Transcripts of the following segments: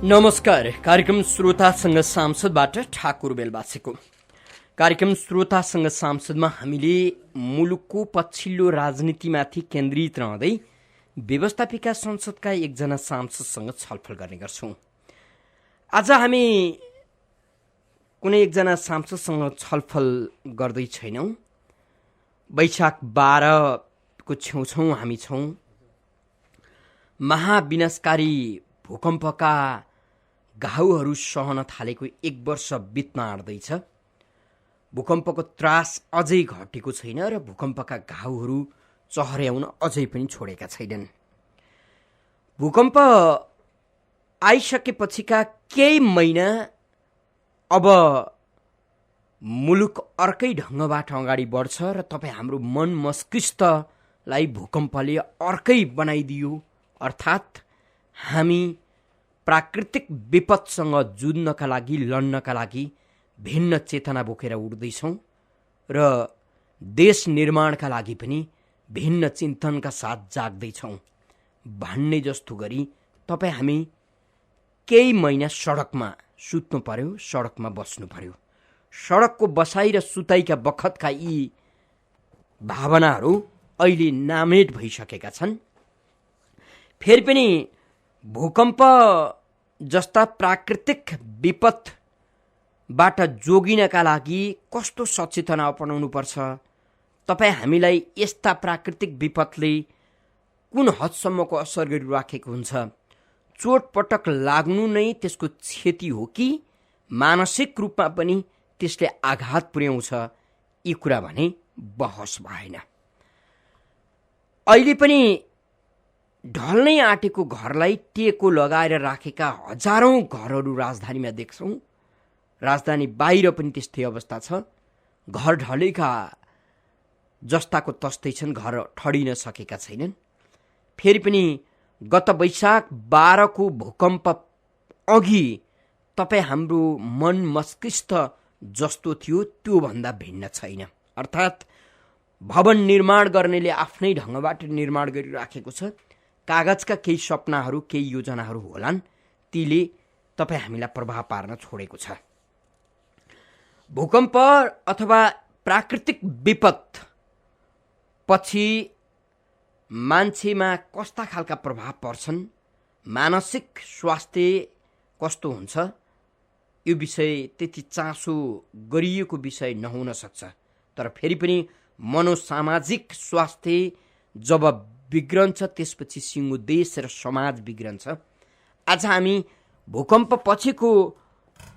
नमस्कार। कार्यक्रम श्रोतासँग सांसदबाट ठाकुर बेलबासेको। कार्यक्रम श्रोतासँग सांसदमा हामीले मुलुकको पछिल्लो राजनीतिमाथि केन्द्रित रहँदै व्यवस्थापिका संसदका एकजना सांसदसँग छलफल गर्ने गर्छौं। आज हामी कुनै एकजना सांसदसँग छलफल गर्दै छैनौं। वैशाख 12 को छेउछौं हामी छौं। महाविनाशकारी भूकम्पका घाउहरू सहन थालेको 1 वर्ष बित्न आँट्दैछ। भूकम्पको त्रास अझै घटेको छैन र भूकम्पका घाउहरू चहर्याउन अझै पनि छोडेका छैनन्। भूकम्प आइसकेपछिका केही महिना अब मुलुक अर्कै ढङ्गबाट अगाडि बढ्छ र तपाईँ हाम्रो मन मस्तिष्कलाई भूकम्पले अर्कै बनाइदियो। अर्थात् हामी प्राकृतिक विपदसँग जुझ्नका लागि, लड्नका लागि भिन्न चेतना बोकेर उठ्दैछौँ र देश निर्माणका लागि पनि भिन्न चिन्तनका साथ जाग्दैछौँ भन्ने जस्तो गरी तपाईँ हामी केही महिना सडकमा सुत्नु पर्यो, सडकमा बस्नु पर्यो। सडकको बसाइ र सुताइका बखतका यी भावनाहरू अहिले नामेट भइसकेका छन्। फेरि पनि भूकम्प जस्ता प्राकृतिक विपदबाट जोगिनका लागि कस्तो सचेतना अपनाउनु पर्छ, तपाईँ हामीलाई यस्ता प्राकृतिक विपदले कुन हदसम्मको असर गरिराखेको हुन्छ, चोटपटक लाग्नु नै त्यसको क्षति हो कि मानसिक रूपमा पनि त्यसले आघात पुर्याउँछ, यी कुरा भने बहस भएन। अहिले पनि ढल्नै आँटेको घरलाई टेको लगाएर राखेका हजारौं घरहरू राजधानीमा देख्छौँ। राजधानी बाहिर पनि त्यस्तै अवस्था छ। घर ढलेका जस्ताको तस्तै छन्, घर ठडिन सकेका छैनन्। फेरि पनि गत वैशाख 12 को भूकम्प अघि तपाईँ हाम्रो मन मस्तिष्क जस्तो थियो त्योभन्दा भिन्न छैन। अर्थात् भवन निर्माण गर्नेले आफ्नै ढङ्गबाट निर्माण गरिराखेको छ। कागजका केही सपनाहरू, केही योजनाहरू होलान्, तीले तपाईँ हामीलाई प्रभाव पार्न छोडेको छ। भूकम्प अथवा प्राकृतिक विपद पछि मान्छेमा कस्ता खालका प्रभाव पर्छन्, मानसिक स्वास्थ्य कस्तो हुन्छ, यो विषय त्यति चासो गरिएको विषय नहुन सक्छ। तर फेरि पनि मनोसामाजिक स्वास्थ्य जब बिग्रन्छ त्यसपछि सिङ्गो देश र समाज बिग्रन्छ। आज हामी भूकम्प पछिको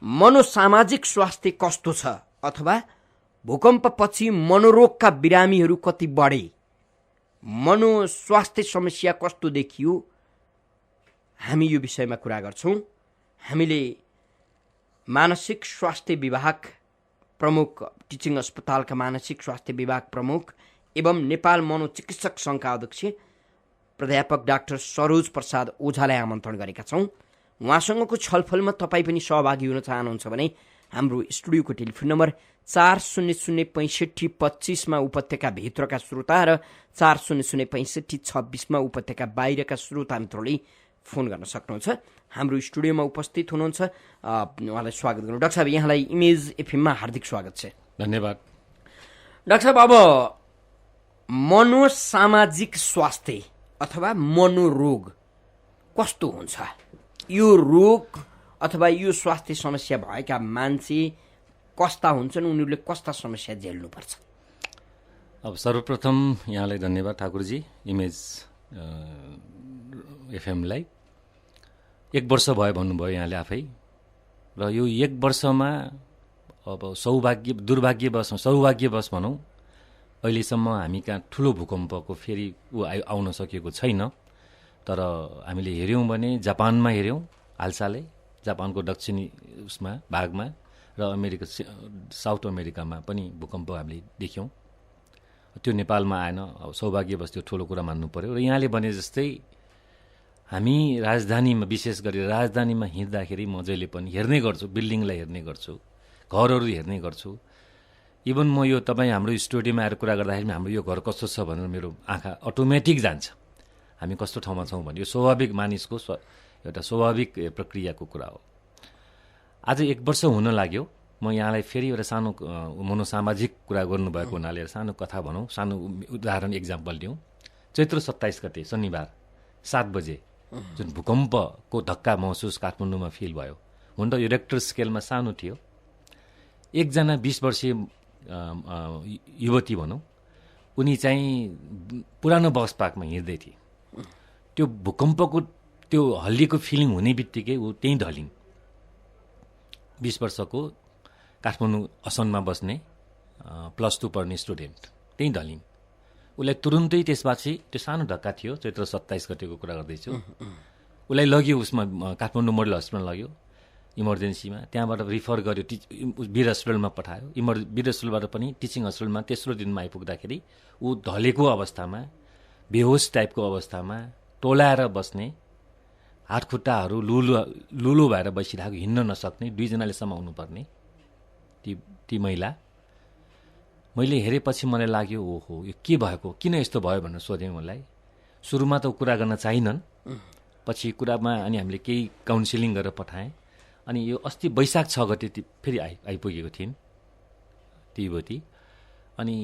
मनोसामाजिक स्वास्थ्य कस्तो छ अथवा भूकम्प पछि मनोरोगका बिरामीहरू कति बढे, मनोस्वास्थ्य समस्या कस्तो देखियो, हामी यो विषयमा कुरा गर्छौँ। हामीले मानसिक स्वास्थ्य विभाग प्रमुख, टिचिङ अस्पतालका मानसिक स्वास्थ्य विभाग प्रमुख एवं नेपाल मनोचिकित्सक सङ्घका अध्यक्ष प्राध्यापक डाक्टर सरोज प्रसाद ओझालाई आमन्त्रण गरेका छौँ। उहाँसँगको छलफलमा तपाईँ पनि सहभागी हुन चाहनुहुन्छ भने हाम्रो स्टुडियोको टेलिफोन नम्बर 40065525 उपत्यकाभित्रका श्रोता र 40065526 उपत्यका बाहिरका श्रोता मित्रले फोन गर्न सक्नुहुन्छ। हाम्रो स्टुडियोमा उपस्थित हुनुहुन्छ, उहाँलाई स्वागत गर्नु। डाक्टर साहब, यहाँलाई इमेज एफएममा हार्दिक स्वागत छ। धन्यवाद। डाक्टर साहब, अब मनोसामाजिक स्वास्थ्य अथवा मनोरोग कस्तो हुन्छ? यो रोग अथवा यो स्वास्थ्य समस्या भएका मान्छे कस्ता हुन्छन्, उनीहरूले कस्ता समस्या झेल्नुपर्छ? अब सर्वप्रथम यहाँलाई धन्यवाद ठाकुरजी, इमेज एफएमलाई। 1 वर्ष भयो भन्नुभयो यहाँले आफै, र यो 1 वर्षमा अब सौभाग्यवश भनौँ अहिलेसम्म हामी कहाँ ठुलो भूकम्पको फेरि आउन सकेको छैन। तर हामीले हेऱ्यौँ भने जापानमा हेऱ्यौँ हालसालै, जापानको दक्षिणी उसमा भागमा र अमेरिका, साउथ अमेरिकामा पनि भूकम्प हामीले देख्यौँ। त्यो नेपालमा आएन। अब सौभाग्यवश त्यो ठुलो कुरा मान्नु पर्यो। र यहाँले भने जस्तै हामी राजधानीमा, विशेष गरी राजधानीमा हिँड्दाखेरि म जहिले पनि हेर्ने गर्छु, बिल्डिङलाई हेर्ने गर्छु, घरहरू हेर्ने गर्छु। इभन म यो तपाईँ हाम्रो स्टुडियोमा आएर कुरा गर्दाखेरि हाम्रो यो घर कस्तो छ भनेर मेरो आँखा अटोमेटिक जान्छ, हामी कस्तो ठाउँमा छौँ भने। यो स्वाभाविक मानिसको एउटा स्वाभाविक प्रक्रियाको कुरा हो। आज 1 वर्ष हुन लाग्यो, म यहाँलाई फेरि एउटा सानो मनोसामाजिक कुरा गर्नुभएको हुनाले सानो कथा भनौँ, सानो उदाहरण इक्जाम्पल दिउँ। चैत्र 27 गते शनिबार 7 बजे जुन भूकम्पको धक्का महसुस काठमाडौँमा फिल भयो, हुन त यो रेक्टर स्केलमा सानो थियो। एकजना 20 वर्षीय युवती भनौँ, उनी चाहिँ पुरानो बस पार्कमा हिँड्दै थिए। त्यो भूकम्पको त्यो हल्लिएको फिलिङ हुने बित्तिकै ऊ त्यहीँ ढलिन्। 20 वर्षको काठमाडौँ असनमा बस्ने +2 पढ्ने स्टुडेन्ट त्यहीँ ढलिन्। उसलाई तुरुन्तै त्यसपछि त्यो सानो धक्का थियो, चैत्र 27 गतेको कुरा गर्दैछु, उसलाई लग्यो उसमा काठमाडौँ मोडल हस्पिटल लग्यो इमर्जेन्सीमा, त्यहाँबाट रिफर गर्यो वीर हस्पिटलमा पठायो। वीर हस्पिटलबाट पनि टिचिङ हस्पिटलमा तेस्रो दिनमा आइपुग्दाखेरि ऊ ढलेको अवस्थामा, बेहोस टाइपको अवस्थामा, टोलाएर बस्ने, हातखुट्टाहरू लुलो भएर बसिरहेको, हिँड्न नसक्ने, 2 जनाले समाउनु पर्ने ती महिला। मैले हेरेपछि मलाई लाग्यो ओहो यो के भएको, किन यस्तो भयो भनेर सोधेँ उनलाई। सुरुमा त कुरा गर्न चाहिनन्, पछि कुरामा अनि हामीले केही काउन्सिलिङ गरेर पठाएँ। अनि यो अस्ति वैशाख 6 गते फेरि आइपुगेको थिइन् ती युवती, अनि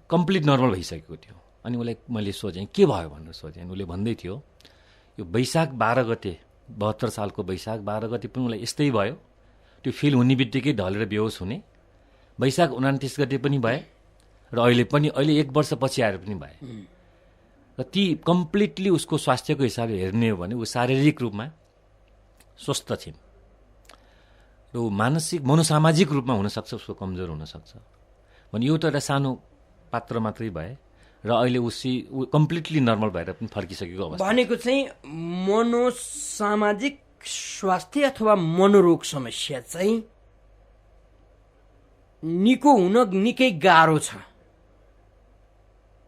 कम्प्लिट नर्मल भइसकेको थियो। अनि उसलाई मैले सोधेँ के भयो भनेर सोधेँ। उसले भन्दै थियो यो वैशाख 12 गते 72 सालको वैशाख 12 गते पनि उसलाई यस्तै भयो, त्यो फिल हुने बित्तिकै ढलेर बेहोस हुने। वैशाख 29 गते पनि भए र अहिले 1 वर्षपछि आएर पनि भए। र ती कम्प्लिटली उसको स्वास्थ्यको हिसाबले हेर्ने हो भने ऊ शारीरिक रूपमा स्वस्थ छिन् र ऊ मानसिक मनोसामाजिक रूपमा हुनसक्छ उसको कमजोर हुनसक्छ भने यो त एउटा सानो पात्र मात्रै भए र अहिले ऊ कम्प्लिटली नर्मल भएर पनि फर्किसकेको अवस्था। भनेको चाहिँ मनोसामाजिक स्वास्थ्य अथवा मनोरोग समस्या चाहिँ निको हुन निकै गाह्रो छ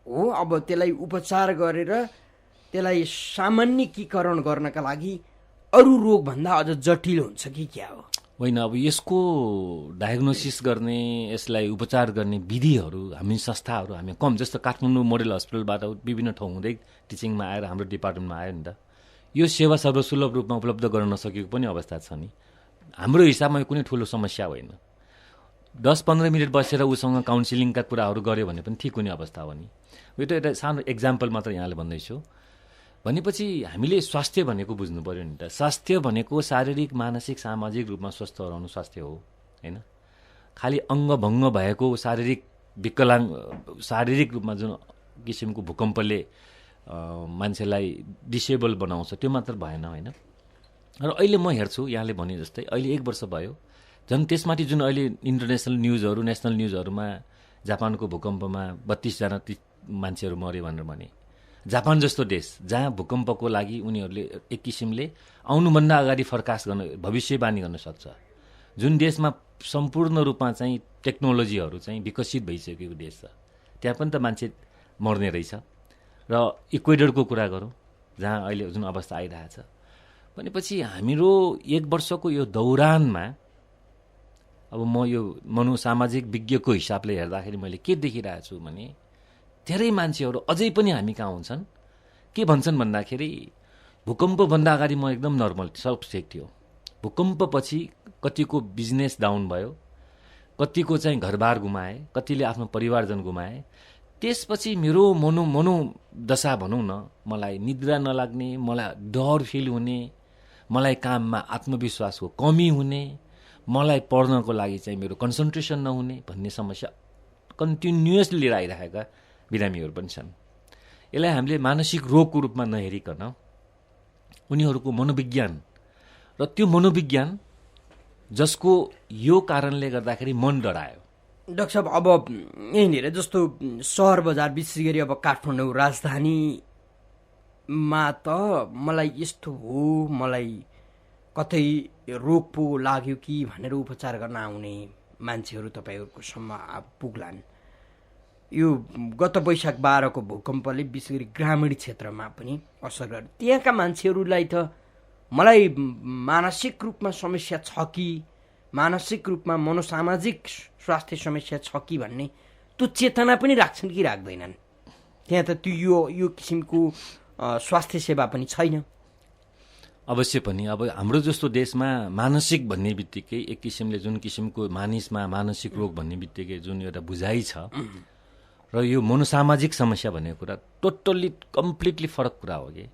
हो। अब त्यसलाई उपचार गरेर त्यसलाई सामान्यकीकरण गर्नका लागि अरू रोगभन्दा अझ जटिल हुन्छ कि क्या हो? होइन, अब यसको डायग्नोसिस गर्ने, यसलाई उपचार गर्ने विधिहरू हामी संस्थाहरू हामी कम, जस्तो काठमाडौँ मोडल हस्पिटलबाट विभिन्न ठाउँ हुँदै टिचिङमा आएर हाम्रो डिपार्टमेन्टमा आयो नि त। यो सेवा सर्वसुलभ रूपमा उपलब्ध गर्न नसकेको पनि अवस्था छ नि। हाम्रो हिसाबमा यो कुनै ठुलो समस्या होइन। 10-15 मिनट बसेर उसँग काउन्सिलिङका कुराहरू गऱ्यो भने पनि ठिक हुने अवस्था हो नि। यो त एउटा सानो एक्जाम्पल मात्र यहाँले भन्दैछु। भनेपछि हामीले स्वास्थ्य भनेको बुझ्नु पर्यो नि त। स्वास्थ्य भनेको शारीरिक, मानसिक, सामाजिक रूपमा स्वस्थ रहनु स्वास्थ्य हो, होइन? खालि अङ्गभङ्ग भएको शारीरिक रूपमा जुन किसिमको भूकम्पले मान्छेलाई डिसेबल बनाउँछ त्यो मात्र भएन, होइन? र अहिले म हेर्छु यहाँले भने जस्तै अहिले 1 वर्ष भयो, झन् त्यसमाथि जुन अहिले इन्टरनेसनल न्युजहरू, नेसनल न्युजहरूमा जापानको भूकम्पमा 32 जना मान्छेहरू मऱ्यो भनेर भने, जापान जस्तो देश जहाँ भूकम्पको लागि उनीहरूले एक किसिमले आउनुभन्दा अगाडि फोरकास्ट गर्न, भविष्यवाणी गर्न सक्छ, जुन देशमा सम्पूर्ण रूपमा चाहिँ टेक्नोलोजीहरू चाहिँ विकसित भइसकेको देश छ, त्यहाँ पनि त मान्छे मर्ने रहेछ। र इक्वेडरको कुरा गरौँ जहाँ अहिले जुन अवस्था आइरहेछ, भनेपछि हाम्रो 1 वर्षको यो दौरानमा अब म यो मनोसामाजिक विज्ञको हिसाबले हेर्दाखेरि मैले के देखिरहेको छु भने धेरै मान्छेहरू अझै पनि हामी कहाँ हुन्छन्, के भन्छन् भन्दाखेरि भूकम्पभन्दा अगाडि म एकदम नर्मल सब ठिक थियो, भूकम्पपछि कतिको बिजनेस डाउन भयो, कतिको चाहिँ घरबार गुमाए, कतिले आफ्नो परिवारजन गुमाए, त्यसपछि मेरो मनोदशा भनौँ न, मलाई निद्रा नलाग्ने, मलाई डर फिल हुने, मलाई काममा आत्मविश्वासको कमी हुने, मलाई पढ्नको लागि चाहिँ मेरो कन्सन्ट्रेसन नहुने भन्ने समस्या कन्टिन्युअसली लिएर आइरहेका बिरामीहरू पनि छन्। यसलाई हामीले मानसिक रोगको रूपमा नहेरिकन उनीहरूको मनोविज्ञान र त्यो मनोविज्ञान जसको यो कारणले गर्दाखेरि मन डरायो। डाक्टर साहब, अब यहीँनिर जस्तो सहर बजार विशेष गरी अब काठमाडौँ राजधानीमा त मलाई यस्तो हो, मलाई कतै रोग पो लाग्यो कि भनेर उपचार गर्न आउने मान्छेहरू तपाईँहरूको सम्म पुग्लान्। यो गत वैशाख 12 को भूकम्पले विशेष गरी ग्रामीण क्षेत्रमा पनि असर गर्यो। त्यहाँका मान्छेहरूलाई त मलाई मानसिक रूपमा समस्या छ कि, मानसिक रूपमा मनोसामाजिक स्वास्थ्य समस्या छ कि भन्ने त्यो चेतना पनि राख्छन् कि राख्दैनन्? त्यहाँ त त्यो यो किसिमको स्वास्थ्य सेवा पनि छैन। अवश्य पनि अब हाम्रो जस्तो देशमा मानसिक भन्ने बित्तिकै एक किसिमले जुन किसिमको मानिसमा मानसिक रोग भन्ने बित्तिकै जुन एउटा बुझाइ छ र यो मनोसामाजिक समस्या भन्ने कुरा टोटल्ली कम्प्लिटली फरक कुरा हो कि।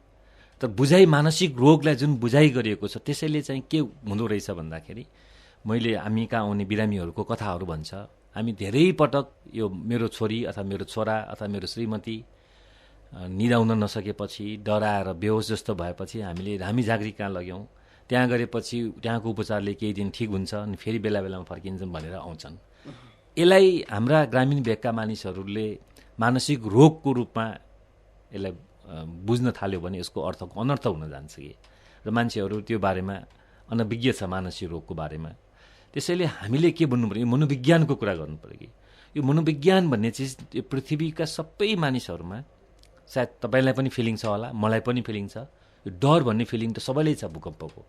तर बुझाइ मानसिक रोगलाई जुन बुझाइ गरिएको छ त्यसैले चाहिँ के हुँदो रहेछ भन्दाखेरि मैले हामी कहाँ आउने बिरामीहरूको कथाहरू भन्छ। हामी धेरै पटक यो मेरो छोरी अथवा मेरो छोरा अथवा मेरो श्रीमती निदाउन नसकेपछि डराएर बेहोस जस्तो भएपछि हामी झाँक्री कहाँ लग्यौँ, त्यहाँ गरेपछि त्यहाँको उपचारले केही दिन ठिक हुन्छ अनि फेरि बेला बेलामा फर्किन्छन् भनेर आउँछन्। यसलाई हाम्रा ग्रामीण भेगका मानिसहरूले मानसिक रोगको रूपमा यसलाई बुझ्न थाल्यो भने यसको अर्थको अनर्थ हुन जान्छ कि र मान्छेहरू त्यो बारेमा अनभिज्ञ छ मानसिक रोगको बारेमा। त्यसैले हामीले के भन्नु पर्यो, यो मनोविज्ञानको कुरा गर्नु पर्यो कि यो मनोविज्ञान भन्ने चिज यो पृथ्वीका सबै मानिसहरूमा सायद तपाईँलाई पनि फिलिङ छ होला, मलाई पनि फिलिङ छ। यो डर भन्ने फिलिङ त सबैले छ, भूकम्पको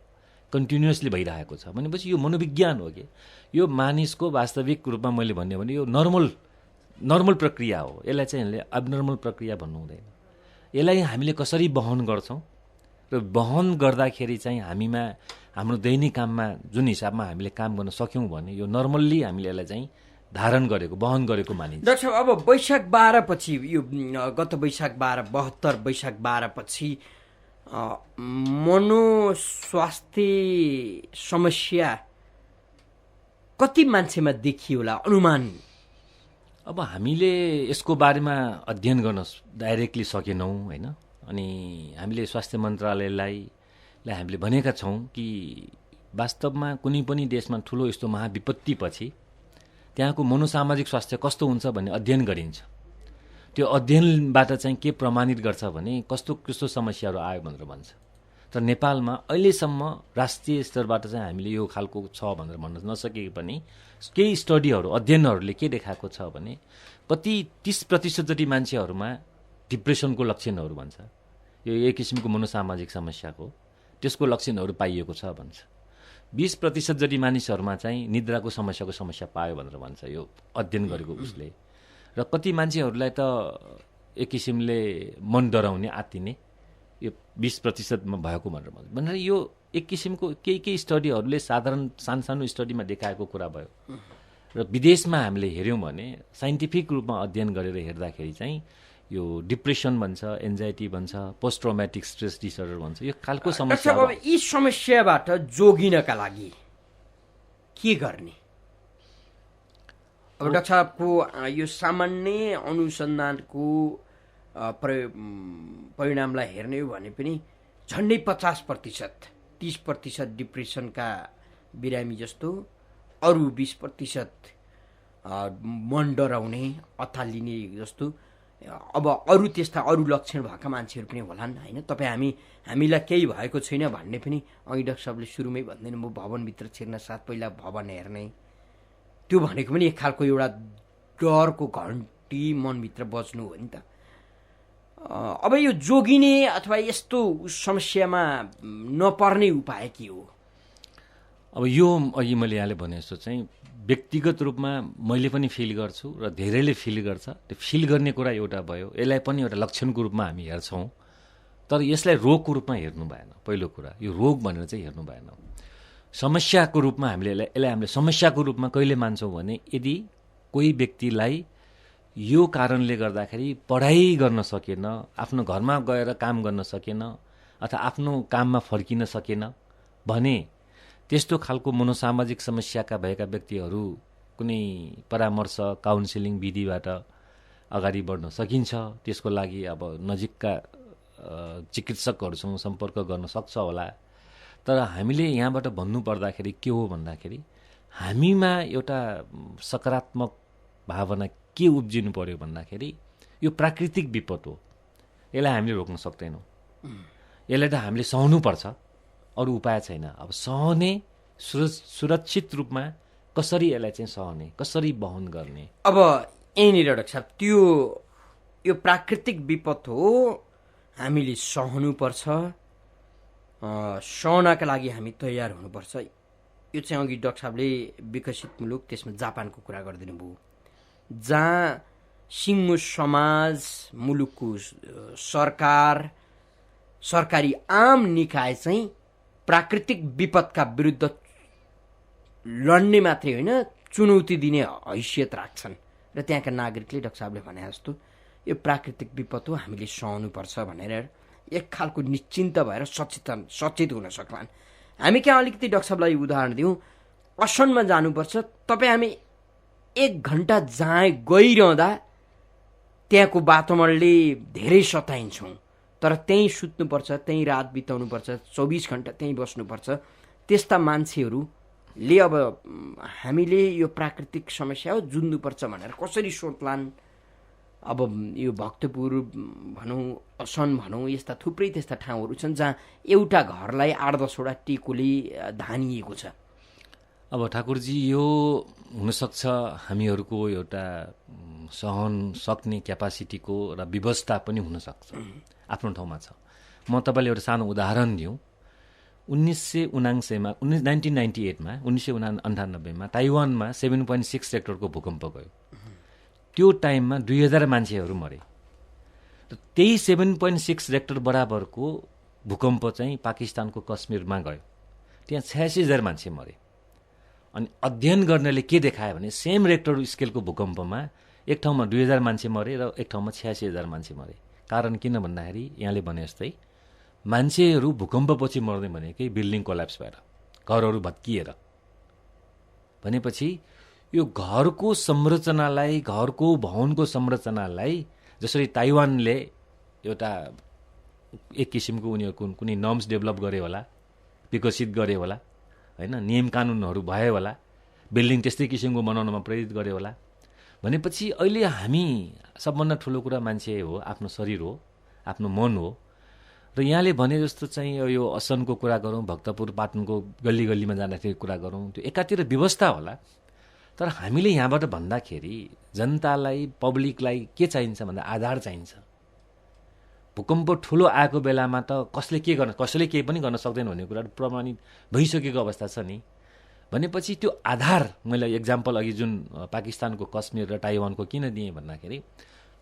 कन्टिन्युसली भइरहेको छ भनेपछि यो मनोविज्ञान हो कि यो मानिसको वास्तविक रूपमा मैले भन्यो भने यो नर्मल प्रक्रिया हो। यसलाई चाहिँ हामीले एबनर्मल प्रक्रिया भन्नु हुँदैन। यसलाई हामीले कसरी वहन गर्छौँ र वहन गर्दाखेरि चाहिँ हामीमा हाम्रो दैनिक काममा जुन हिसाबमा हामीले काम गर्न सक्यौँ भने यो नर्मल्ली हामीले यसलाई चाहिँ धारण गरेको वहन गरेको मानिन्छ। डाक्टर साहब, अब वैशाख 12 पछि यो गत वैशाख 12 72 वैशाख 12 पछि मनोस्वास्थ्य समस्या कति मान्छेमा देखियो होला अनुमान? अब हामीले यसको बारेमा अध्ययन गर्न डाइरेक्टली सकेनौँ होइन। अनि हामीले स्वास्थ्य मन्त्रालयलाई हामीले भनेका छौँ कि वास्तवमा कुनै पनि देशमा ठुलो यस्तो महाविपत्तिपछि त्यहाँको मनोसामाजिक स्वास्थ्य कस्तो हुन्छ भन्ने अध्ययन गरिन्छ। त्यो अध्ययनबाट चाहिँ के प्रमाणित गर्छ भने कस्तो कस्तो समस्याहरू आयो भनेर भन्छ। तर नेपालमा अहिलेसम्म राष्ट्रिय स्तरबाट चाहिँ हामीले यो खालको छ भनेर भन्न नसके पनि केही स्टडीहरू अध्ययनहरूले के देखाएको छ भने कति 30% जति मान्छेहरूमा डिप्रेसनको लक्षणहरू भन्छ। यो एक किसिमको मनोसामाजिक समस्याको त्यसको लक्षणहरू पाइएको छ भन्छ। 20% जति मानिसहरूमा चाहिँ निद्राको समस्या पायो भनेर भन्छ यो अध्ययन गरेको उसले। र कति मान्छेहरूलाई त एक किसिमले मन डराउने आत्तिने यो 20%मा भएको भनेर यो एक किसिमको केही स्टडीहरूले साधारण सानो स्टडीमा देखाएको कुरा भयो। र विदेशमा हामीले हेऱ्यौँ भने साइन्टिफिक रूपमा अध्ययन गरेर हेर्दाखेरि चाहिँ यो डिप्रेसन भन्छ, एन्जाइटी भन्छ, पोस्ट ट्रमेटिक स्ट्रेस डिसअर्डर भन्छ, यो खालको समस्या। अब यी समस्याबाट जोगिनका लागि के गर्ने? अब डाक्टर साहबको यो सामान्य अनुसन्धानको परिणामलाई हेर्ने हो भने पनि झन्डै 50%, 30% डिप्रेसनका बिरामी जस्तो, अरू 20% मन डराउने अत्तालिने जस्तो, अब अरू त्यस्ता अरू लक्षण भएका मान्छेहरू पनि होलान् होइन। हामीलाई केही भएको छैन भन्ने पनि अघि डाक्टर साहबले सुरुमै भन्दैन, म भवनभित्र छिर्न साथ पहिला भवन हेर्ने, त्यो भनेको पनि एक खालको एउटा डरको घन्टी मनभित्र बज्नु हो नि त। अब यो जोगिने अथवा यस्तो समस्यामा नपर्ने उपाय के हो? अब यो अघि मैले यहाँले भने जस्तो चाहिँ व्यक्तिगत रूपमा मैले पनि फिल गर्छु र धेरैले फिल गर्छ। त्यो फिल गर्ने कुरा एउटा भयो, यसलाई पनि एउटा लक्षणको रूपमा हामी हेर्छौँ। तर यसलाई रोगको रूपमा हेर्नु भएन। पहिलो कुरा यो रोग भनेर चाहिँ हेर्नु भएन। समस्याको रूपमा यसलाई हामीले समस्याको रूपमा कहिले मान्छौँ भने यदि कोही व्यक्तिलाई यो कारणले गर्दाखेरि पढाइ गर्न सकेन, आफ्नो घरमा गएर काम गर्न सकेन अथवा आफ्नो काममा फर्किन सकेन भने त्यस्तो खालको मनोसामाजिक समस्याका भएका व्यक्तिहरू कुनै परामर्श काउन्सिलिङ विधिबाट अगाडि बढ्न सकिन्छ। त्यसको लागि अब नजिकका चिकित्सकहरूसँग सम्पर्क गर्न सक्छ होला। तर हामीले यहाँबाट भन्नुपर्दाखेरि के हो भन्दाखेरि हामीमा एउटा सकारात्मक भावना के उब्जिनु पर्यो भन्दाखेरि यो प्राकृतिक विपद हो, यसलाई हामीले रोक्न सक्दैनौँ। यसलाई त हामीले सहनुपर्छ, अरू उपाय छैन। अब सहने सुरक्षित रूपमा कसरी यसलाई चाहिँ सहने, कसरी वहन गर्ने? अब यहीँनिर डाक्टर साहब यो प्राकृतिक विपद हो, हामीले सहनुपर्छ। सहनका लागि हामी तयार हुनुपर्छ। यो चाहिँ अघि डाक्टर साहबले विकसित मुलुक त्यसमा जापानको कुरा गरिदिनु भयो, जहाँ सिङ्गो समाज, मुलुकको सरकार, सरकारी आम निकाय चाहिँ प्राकृतिक विपदका विरुद्ध लड्ने मात्रै होइन, चुनौती दिने हैसियत राख्छन्। र त्यहाँका नागरिकले डाक्टर साहबले भने जस्तो यो प्राकृतिक विपद हो, हामीले सहनुपर्छ भनेर एक खालको निश्चिन्त भएर सचेत हुन सक्लान्। हामी कहाँ अलिकति डाक्टर साहबलाई उदाहरण दिउँ, असनमा जानुपर्छ, तपाईँ हामी 1 घन्टा जहाँ गइरहँदा त्यहाँको वातावरणले धेरै सताइन्छौँ, तर त्यहीँ सुत्नुपर्छ, त्यहीँ रात बिताउनुपर्छ, 24 घन्टा त्यहीँ बस्नुपर्छ। त्यस्ता मान्छेहरूले अब हामीले यो प्राकृतिक समस्या हो जुन्नुपर्छ भनेर कसरी सोच्लान्? अब यो भक्तपुर भनौँ, असन भनौँ, यस्ता थुप्रै त्यस्ता ठाउँहरू छन् जहाँ एउटा घरलाई 8-10 वटा टेकोले धानिएको छ। अब ठाकुरजी, यो हुनसक्छ हामीहरूको एउटा सहन सक्ने क्यापासिटीको र व्यवस्था पनि हुनसक्छ, आफ्नो ठाउँमा छ। म तपाईँले एउटा सानो उदाहरण दिउँ। 1998मा ताइवानमा 7.6 रेक्टरको भूकम्प गयो। त्यो टाइममा 2000 मान्छेहरू मरे। र त्यही 7.6 रेक्टर बराबरको भूकम्प चाहिँ पाकिस्तानको कश्मीरमा गयो, त्यहाँ 86,000 मान्छे मरे। अनि अध्ययन गर्नेले के देखायो भने सेम रेक्टर स्केलको भूकम्पमा एक ठाउँमा 2000 मान्छे मरे र एक ठाउँमा 86,000 मान्छे मरे। कारण किन भन्दाखेरि यहाँले भने जस्तै मान्छेहरू भूकम्पपछि मर्ने भनेकै बिल्डिङ कोल्याप्स भएर, घरहरू भत्किएर। भनेपछि यो घरको संरचनालाई, घरको भवनको संरचनालाई जसरी ताइवानले एउटा एक किसिमको उनीहरूको कुनै नर्म्स डेभलप गरे होला, विकसित गरे होला, होइन, नियम कानुनहरू भयो होला, बिल्डिङ त्यस्तै किसिमको बनाउनमा प्रेरित गरे होला। भनेपछि अहिले हामी सबभन्दा ठुलो कुरा मान्छे हो, आफ्नो शरीर हो, आफ्नो मन हो। र यहाँले भने जस्तो चाहिँ यो असनको कुरा गरौँ, भक्तपुर पाटनको गल्ली गल्लीमा जाँदाखेरि कुरा गरौँ, त्यो एकातिर व्यवस्था होला, तर हामीले यहाँबाट भन्दाखेरि जनतालाई, पब्लिकलाई के चाहिन्छ भन्दा आधार चाहिन्छ। भूकम्प ठुलो आएको बेलामा त कसले केही पनि गर्न सक्दैन भन्ने कुरा प्रमाणित भइसकेको अवस्था छ नि। भनेपछि त्यो आधार, मैले एक्जाम्पल अघि जुन पाकिस्तानको कश्मीर र ताइवानको किन दिएँ भन्दाखेरि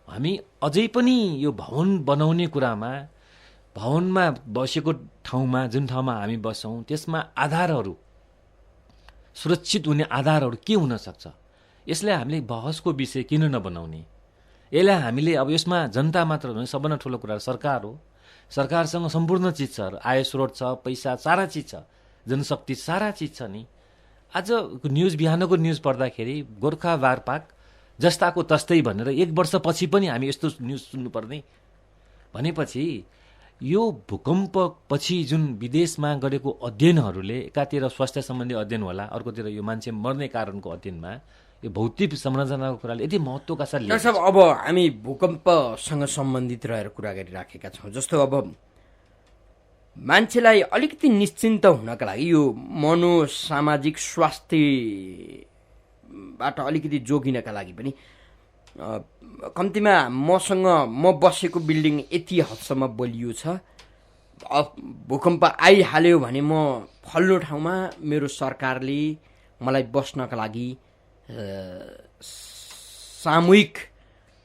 हामी अझै पनि यो भवन बनाउने कुरामा, भवनमा बसेको ठाउँमा, जुन ठाउँमा हामी बस्छौँ त्यसमा आधारहरू, सुरक्षित हुने आधारहरू के हुनसक्छ, यसलाई हामीले बहसको विषय किन नबनाउने? यसलाई हामीले अब यसमा जनता मात्र होइन, सबभन्दा ठुलो कुरा सरकार हो। सरकारसँग सम्पूर्ण चिज छ, आय स्रोत छ, पैसा, सारा चिज छ, जनशक्ति सारा चिज छ नि। आज न्युज, बिहानको न्युज पढ्दाखेरि गोर्खा वारपाक जस्ताको तस्तै भनेर 1 वर्षपछि पनि हामी यस्तो न्युज सुन्नुपर्ने। भनेपछि यो भूकम्प पछि जुन विदेशमा गरेको अध्ययनहरूले एकातिर स्वास्थ्य सम्बन्धी अध्ययन होला, अर्कोतिर यो मान्छे मर्ने कारणको अध्ययनमा यो भौतिक संरचनाको कुराले यति महत्त्वका साथ डाक्टर साहब, अब हामी भूकम्पसँग सम्बन्धित रहेर कुरा गरिराखेका छौँ। जस्तो अब मान्छेलाई अलिकति निश्चिन्त हुनका लागि यो मनोसामाजिक स्वास्थ्यबाट अलिकति जोगिनका लागि पनि कम्तीमा म बसेको बिल्डिङ यति हदसम्म बलियो छ, भूकम्प आइहाल्यो भने म फल्लो ठाउँमा मेरो सरकारले मलाई बस्नका लागि सामूहिक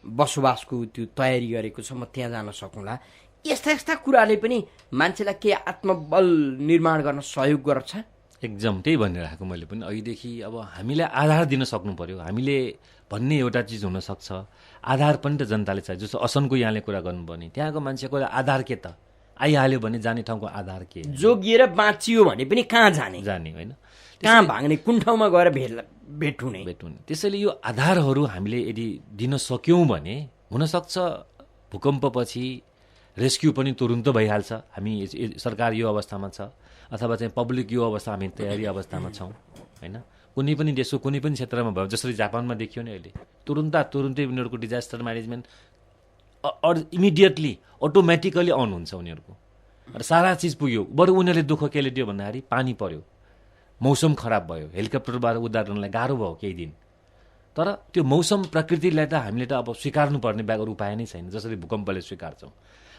बसोबासको त्यो तयारी गरेको छ, म त्यहाँ जान सकौँला। यस्ता कुराले पनि मान्छेलाई के आत्मबल निर्माण गर्न सहयोग गर्छ? एकदम त्यही भनिरहेको मैले पनि अहिलेदेखि। अब हामीलाई आधार दिन सक्नु पर्यो। हामीले भन्ने एउटा चिज हुनसक्छ, आधार पनि त जनताले चाहियो। जस्तो असनको यहाँले कुरा गर्नुपर्ने, त्यहाँको मान्छेको आधार के त? आइहाल्यो भने जाने ठाउँको आधार के? जोगिएर बाँचियो भने पनि कहाँ जाने होइन, कहाँ भाग्ने, कुन ठाउँमा गएर भेट हुने। त्यसैले यो आधारहरू हामीले यदि दिन सक्यौँ भने हुनसक्छ भूकम्पपछि रेस्क्यु पनि तुरुन्त भइहाल्छ। हामी सरकार यो अवस्थामा छ, अथवा चाहिँ पब्लिक यो अवस्था, हामी तयारी अवस्थामा छौँ, होइन। कुनै पनि देशको कुनै पनि क्षेत्रमा भयो, जसरी जापानमा देखियो नि अहिले, तुरुन्तै उनीहरूको disaster management immediately automatically on हुन्छ उनीहरूको, र सारा चिज पुग्यो। बरु उनीहरूले दुःख केले दियो भन्दाखेरि पानी पर्यो, मौसम खराब भयो, हेलिकप्टरबाट उद्धार गर्नलाई गाह्रो भयो केही दिन। तर त्यो मौसम प्रकृतिलाई त हामीले त अब स्वीकार्नु पर्ने अरू उपाय नै छैन, जसरी भूकम्पले स्वीकार्छौँ।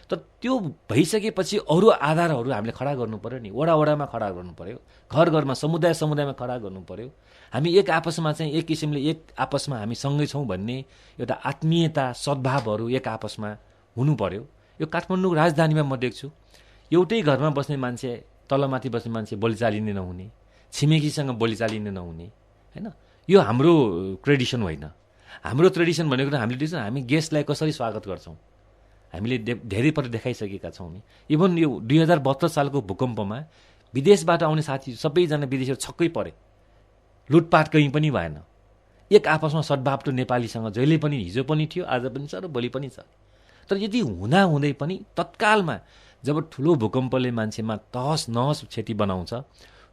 तर त्यो भइसकेपछि अरू आधारहरू हामीले खडा गर्नु पर्यो नि, वडामा खडा गर्नु पर्यो, घरमा समुदायमा खडा गर्नु पर्यो। हामी एक आपसमा चाहिँ एक किसिमले एक आपसमा हामी सँगै छौँ भन्ने एउटा आत्मीयता, सद्भावहरू एक आपसमा हुनु पर्यो। यो काठमाडौँ राजधानीमा म देख्छु, एउटै घरमा बस्ने मान्छे तलमाथि बस्ने मान्छे बोलीचाली नै नहुने, छिमेकीसँग बोलीचाली नै नहुने, होइन? यो हाम्रो ट्रेडिसन होइन। हाम्रो ट्रेडिसन भनेको हामीले हामी गेस्टलाई कसरी स्वागत गर्छौँ हामीले धेरै पल्ट देखाइसकेका छौँ नि। इभन यो 2072 सालको भूकम्पमा विदेशबाट आउने साथी सबैजना विदेशीहरू छक्कै परे, लुटपाट कहीँ पनि भएन, एक आपसमा सद्भाव त नेपालीसँग जहिले पनि हिजो पनि थियो, आज पनि छ र भोलि पनि छ। तर यदि हुँदै पनि तत्कालमा जब ठुलो भूकम्पले मान्छेमा तहस नहस क्षति बनाउँछ,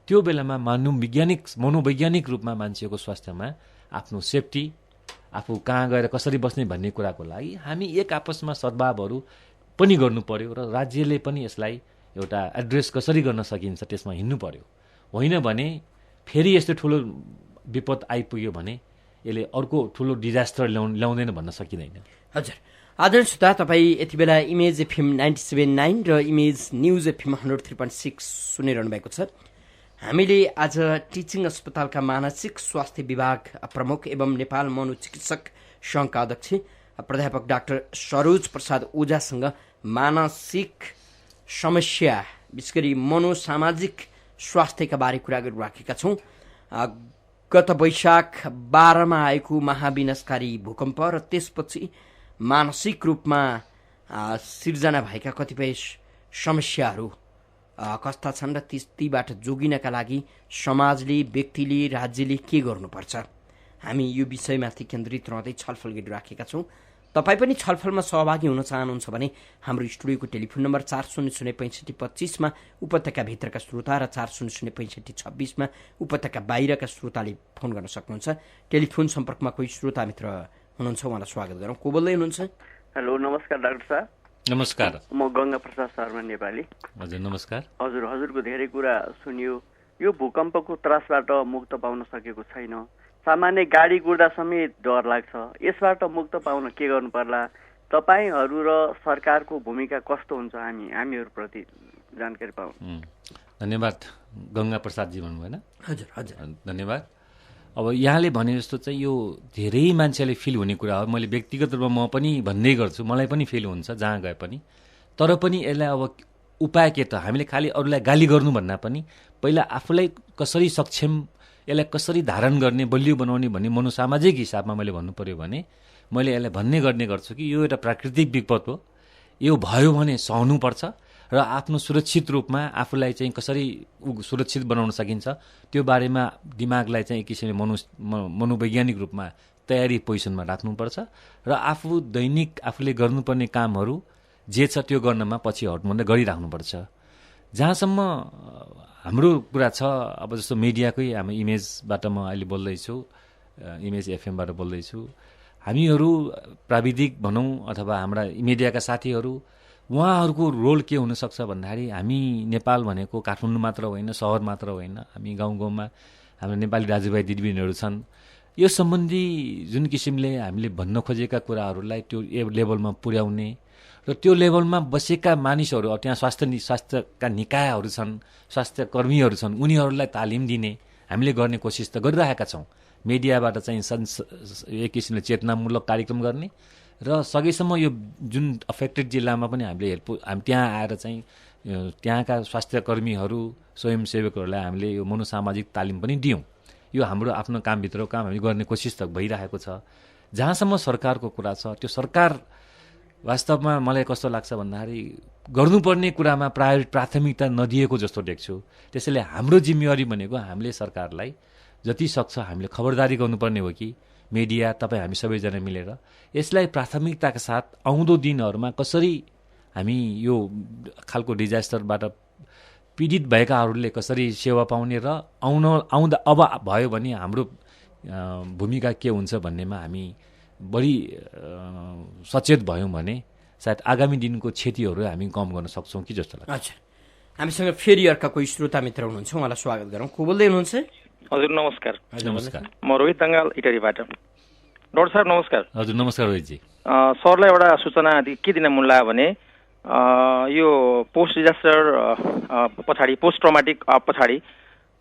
त्यो बेलामा मनोवैज्ञानिक रूपमा मान्छेको स्वास्थ्यमा आफ्नो सेफ्टी, आफू कहाँ गएर कसरी बस्ने भन्ने कुराको लागि हामी एक आपसमा सद्भावहरू पनि गर्नु पर्यो र राज्यले पनि यसलाई एउटा एड्रेस कसरी गर्न सकिन्छ त्यसमा हिँड्नु पर्यो। होइन भने फेरि यस्तो ठुलो विपद आइपुग्यो भने यसले अर्को ठुलो डिजास्टर ल्याउँदैन भन्न सकिँदैन। हजुर, आदरणीय श्रोता, तपाईँ यति बेला इमेज एफएम 97.9 र इमेज न्युज एफएम 103.6 सुनिरहनु भएको छ। हामीले आज टिचिङ अस्पतालका मानसिक स्वास्थ्य विभाग प्रमुख एवं नेपाल मनोचिकित्सक सङ्घका अध्यक्ष प्राध्यापक डाक्टर सरोज प्रसाद ओझासँग मानसिक समस्या विशेष गरी मनोसामाजिक स्वास्थ्यका बारे कुरा गरिराखेका छौँ। गत वैशाख 12 मा आएको महाविनाशकारी भूकम्प र त्यसपछि मानसिक रूपमा सिर्जना भएका कतिपय समस्याहरू कस्ता छन् र तीबाट जोगिनका लागि समाजले, व्यक्तिले, राज्यले के गर्नुपर्छ, हामी यो विषयमाथि केन्द्रित रहँदै छलफल गरिराखेका छौँ। तपाईँ पनि छलफलमा सहभागी हुन चाहनुहुन्छ भने हाम्रो स्टुडियोको टेलिफोन नम्बर 4006525मा उपत्यकाभित्रका श्रोता र 4006526मा उपत्यका बाहिरका श्रोताले फोन गर्न सक्नुहुन्छ। टेलिफोन सम्पर्कमा कोही श्रोता मित्र हुनुहुन्छ, उहाँलाई स्वागत गरौँ। को बोल्दै हुनुहुन्छ? हेलो, नमस्कार डाक्टर साहब। नमस्कार, म गङ्गा प्रसाद शर्मा नेपाली। हजुर नमस्कार। हजुरको धेरै कुरा सुनियो। यो भूकम्पको त्रासबाट मुक्त पाउन सकेको छैन। सामान्य गाडी कुर्दा समेत डर लाग्छ। यसबाट मुक्त पाउन के गर्नु पर्ला? तपाईँहरू र सरकारको भूमिका कस्तो हुन्छ हामीहरूप्रति जानकारी पाउँ। धन्यवाद गङ्गा प्रसादजी भन्नुभयो होइन? हजुर हजुर, धन्यवाद। अब यहाँले भने जस्तो चाहिँ यो धेरै मान्छेले फिल हुने कुरा हो। मैले व्यक्तिगत रूपमा म पनि भन्दै गर्छु, मलाई पनि फिल हुन्छ जहाँ गए पनि। तर पनि यसलाई अब उपाय के त? हामीले खालि अरूलाई गाली गर्नु भन्दा पनि पहिला आफूलाई कसरी सक्षम, यसलाई कसरी धारण गर्ने, बलियो बनाउने भन्ने मनोसामाजिक हिसाबमा मैले भन्नु पर्यो भने मैले यसलाई भन्ने गर्ने गर्छु कि यो एउटा प्राकृतिक विपद हो, यो भयो भने सहनुपर्छ र आफ्नो सुरक्षित रूपमा आफूलाई चाहिँ कसरी सुरक्षित बनाउन सकिन्छ त्यो बारेमा दिमागलाई चाहिँ एक किसिमले मनोवैज्ञानिक रूपमा तयारी पोजिसनमा राख्नुपर्छ र आफू दैनिक आफूले गर्नुपर्ने कामहरू जे छ त्यो गर्नमा पछि हट्नुभन्दा गरिराख्नुपर्छ। जहाँसम्म हाम्रो कुरा छ, अब जस्तो मिडियाकै हामी इमेजबाट म अहिले बोल्दैछु, इमेज एफएमबाट बोल्दैछु, हामीहरू प्राविधिक भनौँ अथवा हाम्रा मिडियाका साथीहरू, उहाँहरूको रोल के हुनसक्छ भन्दाखेरि हामी नेपाल भनेको काठमाडौँ मात्र होइन, सहर मात्र होइन, हामी गाउँ गाउँमा हाम्रो नेपाली दाजुभाइ दिदीबहिनीहरू छन्। यो सम्बन्धी जुन किसिमले हामीले भन्न खोजेका कुराहरूलाई त्यो लेभलमा पुर्याउने र त्यो लेभलमा बसेका मानिसहरू, त्यहाँ स्वास्थ्यका निकायहरू छन्, स्वास्थ्य कर्मीहरू छन्, उनीहरूलाई तालिम दिने हामीले गर्ने कोसिस त गरिरहेका छौँ। मिडियाबाट चाहिँ एक किसिमले चेतनामूलक कार्यक्रम गर्ने र सकेसम्म यो जुन अफेक्टेड जिल्लामा पनि हामी त्यहाँ आएर चाहिँ त्यहाँका स्वास्थ्य कर्मीहरू, स्वयंसेवकहरूलाई हामीले यो मनोसामाजिक तालिम पनि दियौँ। यो हाम्रो आफ्नो कामभित्र काम हामी गर्ने कोसिस त भइरहेको छ। जहाँसम्म सरकारको कुरा छ, त्यो सरकार वास्तवमा मलाई कस्तो लाग्छ भन्दाखेरि गर्नुपर्ने कुरामा प्राथमिकता नदिएको जस्तो देख्छु। त्यसैले हाम्रो जिम्मेवारी भनेको हामीले सरकारलाई जति सक्छ हामीले खबरदारी गर्नुपर्ने हो कि मिडिया, तपाईँ हामी सबैजना मिलेर यसलाई प्राथमिकताका साथ आउँदो दिनहरूमा कसरी हामी यो खालको डिजास्टरबाट पीडित भएकाहरूले कसरी सेवा पाउने र आउँदा अब भयो भने हाम्रो भूमिका के हुन्छ भन्नेमा हामी बढी सचेत भयौँ भने सायद आगामी दिनको क्षतिहरू हामी कम गर्न सक्छौँ कि जस्तो लाग्छ। अच्छा, हामीसँग फेरि अर्का कोही श्रोता मित्र हुनुहुन्छ, उहाँलाई स्वागत गरौँ। को बोल्दै हुनुहुन्छ? हजुर नमस्कार। नमस्कार, म रोहित दङ्गाल इटरीबाट। डाक्टर साहब नमस्कार। हजुर नमस्कार रोहितजी। सरलाई एउटा सूचना के दिन मन लाग्यो भने यो पोस्ट डिजास्टर पछाडि, पोस्ट ट्रमाटिक पछाडि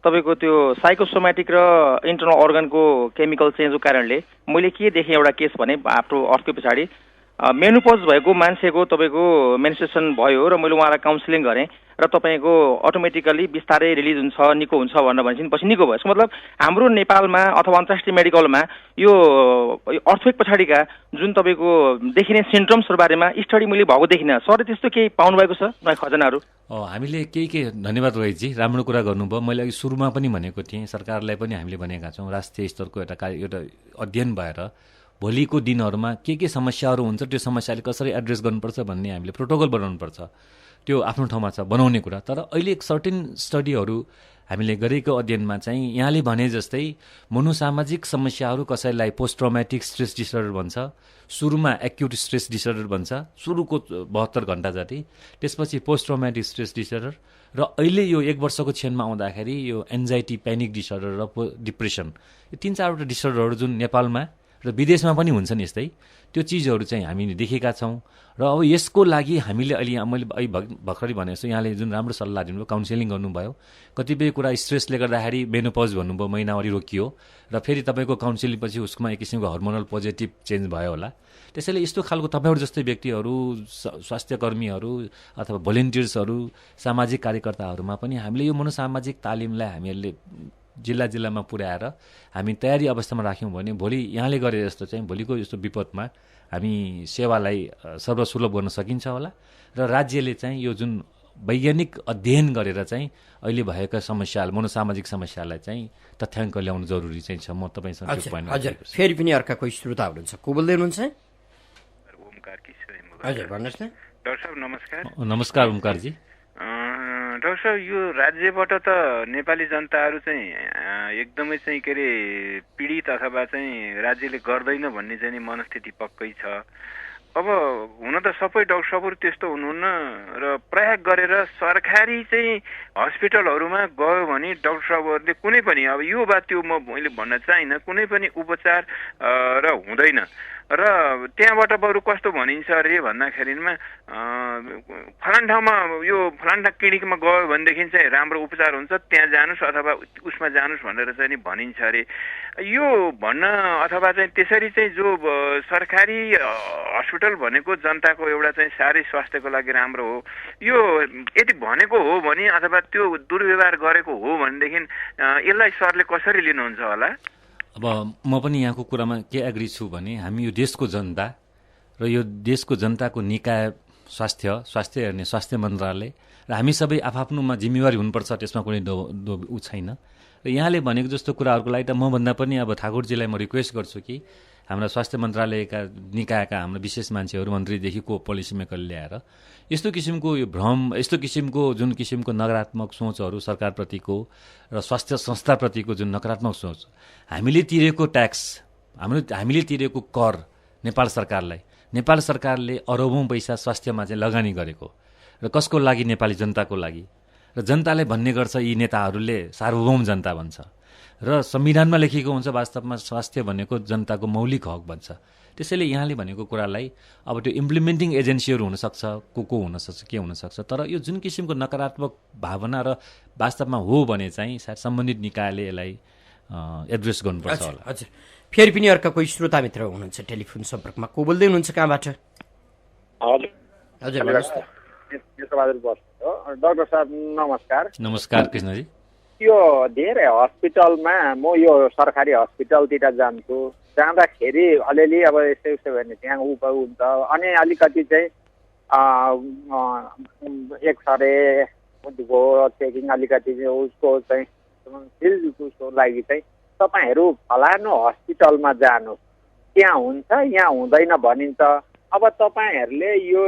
तपाईँको त्यो साइकोसोमेटिक र इन्टरनल अर्गनको केमिकल चेन्जको कारणले मैले के देखेँ एउटा केस भने आफ्नो अर्थको पछाडि मेनोपज भएको मान्छेको तपाईँको मेन्स्ट्रुएसन भयो र मैले उहाँलाई काउन्सिलिङ गरेँ र तपाईँको अटोमेटिकली बिस्तारै रिलिज हुन्छ, निको हुन्छ भनेर भनेपछि पछि निको भयो। मतलब हाम्रो नेपालमा अथवा अन्तर्राष्ट्रिय मेडिकलमा यो अर्थवेक पछाडिका जुन तपाईँको देखिने सिम्टम्सहरू बारेमा स्टडी मैले भएको देखिनँ। सरले त्यस्तो केही पाउनुभएको छ नयाँ खजनाहरू? हामीले केही धन्यवाद रोहितजी, राम्रो कुरा गर्नुभयो। मैले अघि सुरुमा पनि भनेको थिएँ, सरकारलाई पनि हामीले भनेका छौँ राष्ट्रिय स्तरको एउटा अध्ययन भएर भोलिको दिनहरूमा के समस्याहरू हुन्छ, त्यो समस्याले कसरी एड्रेस गर्नुपर्छ भन्ने हामीले प्रोटोकल बनाउनुपर्छ। त्यो आफ्नो ठाउँमा छ बनाउने कुरा। तर अहिले सर्टेन स्टडीहरू हामीले गरेको अध्ययनमा चाहिँ यहाँले भने जस्तै मनोसामाजिक समस्याहरू कसैलाई पोस्ट ट्रमेटिक स्ट्रेस डिसअर्डर भन्छ, सुरुमा एक्युट स्ट्रेस डिसअर्डर भन्छ, सुरुको 72 घण्टा जति, त्यसपछि पोस्ट ट्रमेटिक स्ट्रेस डिसअर्डर, र अहिले यो 1 वर्षको क्षणमा आउँदाखेरि यो एन्जाइटी प्यानिक डिसअर्डर र डिप्रेसन, यो 3-4वटा डिसअर्डरहरू जुन नेपालमा र विदेशमा पनि हुन्छन् यस्तै, त्यो चिजहरू चाहिँ हामीले देखेका छौँ। र अब यसको लागि हामीले अहिले मैले भर्खरै भनेको छु, यहाँले जुन राम्रो सल्लाह दिनुभयो, काउन्सिलिङ गर्नुभयो, कतिपय कुरा स्ट्रेसले गर्दाखेरि मेनोपज भन्नुभयो, महिनावारी रोकियो, र फेरि तपाईँको काउन्सिलिङ पछि उसमा एक किसिमको हर्मोनल पोजिटिभ चेन्ज भयो होला। त्यसैले यस्तो खालको तपाईँहरू जस्तै व्यक्तिहरू, स्वास्थ्यकर्मीहरू अथवा भोलिन्टियर्सहरू, सामाजिक कार्यकर्ताहरूमा पनि हामीले यो मनोसामाजिक तालिमलाई हामीहरूले जिल्लामा पुर्याएर हामी तयारी अवस्थामा राख्यौँ भने भोलि यहाँले गरे जस्तो चाहिँ भोलिको यस्तो विपदमा हामी सेवालाई सर्वसुलभ गर्न सकिन्छ होला। र राज्यले चाहिँ यो जुन वैज्ञानिक अध्ययन गरेर चाहिँ अहिले भएका समस्या, मनोसामाजिक समस्यालाई चाहिँ तथ्याङ्क ल्याउनु जरुरी चाहिँ छ। म तपाईँसँग त्यो पोइन्ट। हजुर, फेरि पनि अर्का कोही श्रोता हुनुहुन्छ, को बोल्दै हुनुहुन्छ? ओमकार किशोर। हजुर, भन्नुहोस् न। डाक्टर साहब नमस्कार। नमस्कार ओमकारजी। डाक्टर साहब, यो राज्यबाट त नेपाली जनताहरू चाहिँ एकदमै चाहिँ के अरे पीडित अथवा चाहिँ राज्यले गर्दैन भन्ने चाहिँ मनस्थिति पक्कै छ। अब हुन त सबै डाक्टर साहबहरू त्यस्तो हुनुहुन्न र प्रयास गरेर सरकारी चाहिँ हस्पिटलहरूमा गयो भने डाक्टर साहबहरूले कुनै पनि, अब यो बात त्यो मैले भन्न चाहिनँ, कुनै पनि उपचार र हुँदैन। र त्यहाँबाट बरु कस्तो भनिन्छ अरे भन्दाखेरिमा फलान ठाउँमा यो फलान क्लिनिकमा गयो भनेदेखि चाहिँ राम्रो उपचार हुन्छ, त्यहाँ जानुहोस् अथवा उसमा जानुहोस् भनेर चाहिँ भनिन्छ अरे। यो भन्न अथवा चाहिँ त्यसरी चाहिँ जो सरकारी हस्पिटल भनेको जनताको एउटा चाहिँ साह्रै स्वास्थ्यको लागि राम्रो हो, यो यदि भनेको हो भने अथवा त्यो दुर्व्यवहार गरेको हो भनेदेखि यसलाई सरले कसरी लिनुहुन्छ होला? अब म पनि यहाँको कुरामा के एग्री छु भने हामी यो देशको जनता र यो देशको जनताको निकाय स्वास्थ्य हेर्ने स्वास्थ्य मन्त्रालय र हामी सबै आफ्नोमा जिम्मेवारी हुनुपर्छ, त्यसमा कुनै ऊ छैन। र यहाँले भनेको जस्तो कुराहरूको लागि त म भन्दा पनि अब ठाकुरजीलाई म रिक्वेस्ट गर्छु कि हाम्रा स्वास्थ्य मन्त्रालयका निकायका हाम्रो विशेष मान्छेहरू, मन्त्रीदेखि को पोलिसी मेकरले ल्याएर यस्तो किसिमको यो भ्रम, यस्तो किसिमको जुन किसिमको नकारात्मक सोचहरू सरकारप्रतिको र स्वास्थ्य संस्थाप्रतिको जुन नकारात्मक सोच, हामीले तिरेको ट्याक्स, हामीले तिरेको कर नेपाल सरकारले अरबौँ पैसा स्वास्थ्यमा चाहिँ लगानी गरेको, र कसको लागि? नेपाली जनताको लागि। र जनताले भन्ने गर्छ यी नेताहरूले सार्वभौम जनता भन्छ, र संविधानमा लेखिएको हुन्छ वास्तवमा स्वास्थ्य भनेको जनताको मौलिक हक भन्छ। त्यसैले यहाँले भनेको कुरालाई अब त्यो इम्प्लिमेन्टिङ एजेन्सीहरू हुनसक्छ, को हुनसक्छ, के हुनसक्छ, तर यो जुन किसिमको नकारात्मक भावना र वास्तवमा हो भने चाहिँ सायद सम्बन्धित निकायले यसलाई एड्रेस गर्नुपर्छ होला। हजुर, फेरि पनि अर्का कोही श्रोता मित्र हुनुहुन्छ टेलिफोन सम्पर्कमा, को बोल्दै हुनुहुन्छ, कहाँबाट? हजुर हजुर, भन्नुहोस् न। डाक्टर साहब नमस्कार। नमस्कार कृष्णजी। यो धेरै हस्पिटलमा म यो सरकारी हस्पिटलतिर जान्छु, जाँदाखेरि अलिअलि अब यस्तै भने त्यहाँ हुन्छ, अनि अलिकति चाहिँ एक्सरे उसको चेकिङ अलिकति उसको चाहिँ उसको लागि चाहिँ तपाईँहरू फलानु हस्पिटलमा जानु, त्यहाँ हुन्छ यहाँ हुँदैन भनिन्छ। अब तपाईँहरूले यो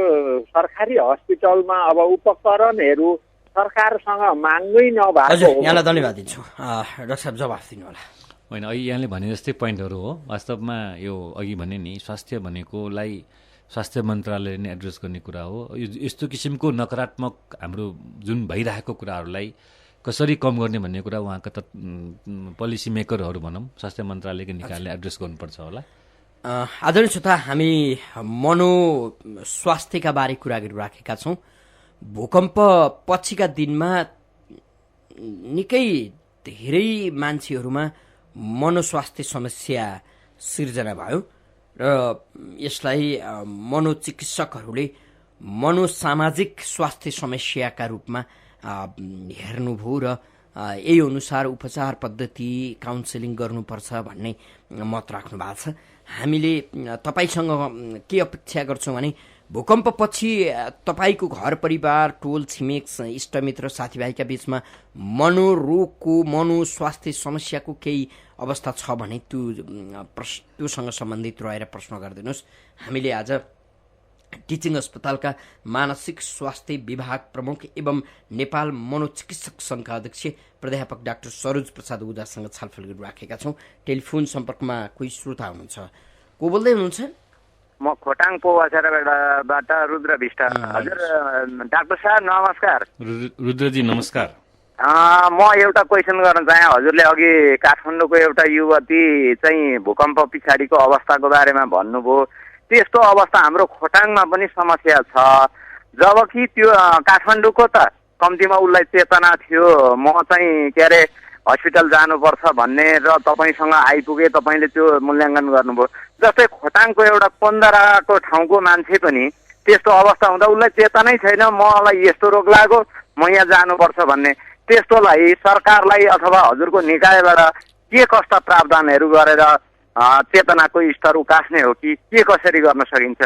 सरकारी हस्पिटलमा अब उपकरणहरू सरकारसँग माग्नै नभएको। यहाँलाई धन्यवाद दिन्छु। डाक्टर साहब जवाफ दिनु होला। होइन, अहिले यहाँले भने जस्तै पोइन्टहरू हो। वास्तवमा यो अघि भने नि स्वास्थ्य भनेकोलाई स्वास्थ्य मन्त्रालयले नै एड्रेस गर्ने कुरा हो। यस्तो किसिमको नकारात्मक हाम्रो जुन भइरहेको कुराहरूलाई कसरी कम गर्ने भन्ने कुरा उहाँका त पोलिसी मेकरहरू भनौँ स्वास्थ्य मन्त्रालयको निकायले एड्रेस गर्नुपर्छ होला। आदरणीय श्रोता, हामी मनोस्वास्थ्यका बारे कुरा गरिराखेका छौँ। भूकम्प पछिका दिनमा निकै धेरै मान्छेहरूमा मनोस्वास्थ्य समस्या सिर्जना भयो र यसलाई मनोचिकित्सकहरूले मनोसामाजिक स्वास्थ्य समस्याका रूपमा हेर्नुभयो र यही अनुसार उपचार पद्धति काउन्सिलिङ गर्नुपर्छ भन्ने मत राख्नु भएको छ। हामीले तपाईसँग के अपेक्षा गर्छौँ भने भूकम्पपछि तपाईँको घर परिवार टोल छिमेक इष्टमित्र साथीभाइका बीचमा मनोरोगको मनोस्वास्थ्य समस्याको केही अवस्था छ भने त्योसँग सम्बन्धित रहेर प्रश्न गरिदिनुहोस्। हामीले आज टिचिङ अस्पतालका मानसिक स्वास्थ्य विभाग प्रमुख एवं नेपाल मनोचिकित्सक सङ्घका अध्यक्ष प्राध्यापक डाक्टर सरोज प्रसाद उदासँग छलफल गरिराखेका छौँ। टेलिफोन सम्पर्कमा कोही श्रोता हुनुहुन्छ, को बोल्दै हुनुहुन्छ? म खोटाङ पोवाछाराबाट रुद्र विष्ट। हजुर डाक्टर साहब नमस्कार। रुद्रजी नमस्कार। म एउटा क्वेसन गर्न चाहे। हजुरले अघि काठमाडौँको एउटा युवती चाहिँ भूकम्प पछाडिको अवस्थाको बारेमा भन्नुभयो। त्यस्तो अवस्था हाम्रो खोटाङमा पनि समस्या छ, जबकि त्यो काठमाडौँको त कम्तीमा उसलाई चेतना थियो, म चाहिँ के अरे हस्पिटल जानुपर्छ भन्ने, र तपाईँसँग आइपुगे, तपाईँले त्यो मूल्याङ्कन गर्नुभयो। जस्तै खोटाङको एउटा पन्ध्रको ठाउँको मान्छे पनि त्यस्तो अवस्था हुँदा उसलाई चेतनै छैन, मलाई यस्तो रोग लाग्यो, म यहाँ जानुपर्छ भन्ने। त्यस्तोलाई सरकारलाई अथवा हजुरको निकायबाट के कस्ता प्रावधानहरू गरेर चेतनाको स्तर उकास्ने हो कि के कसरी गर्न सकिन्छ?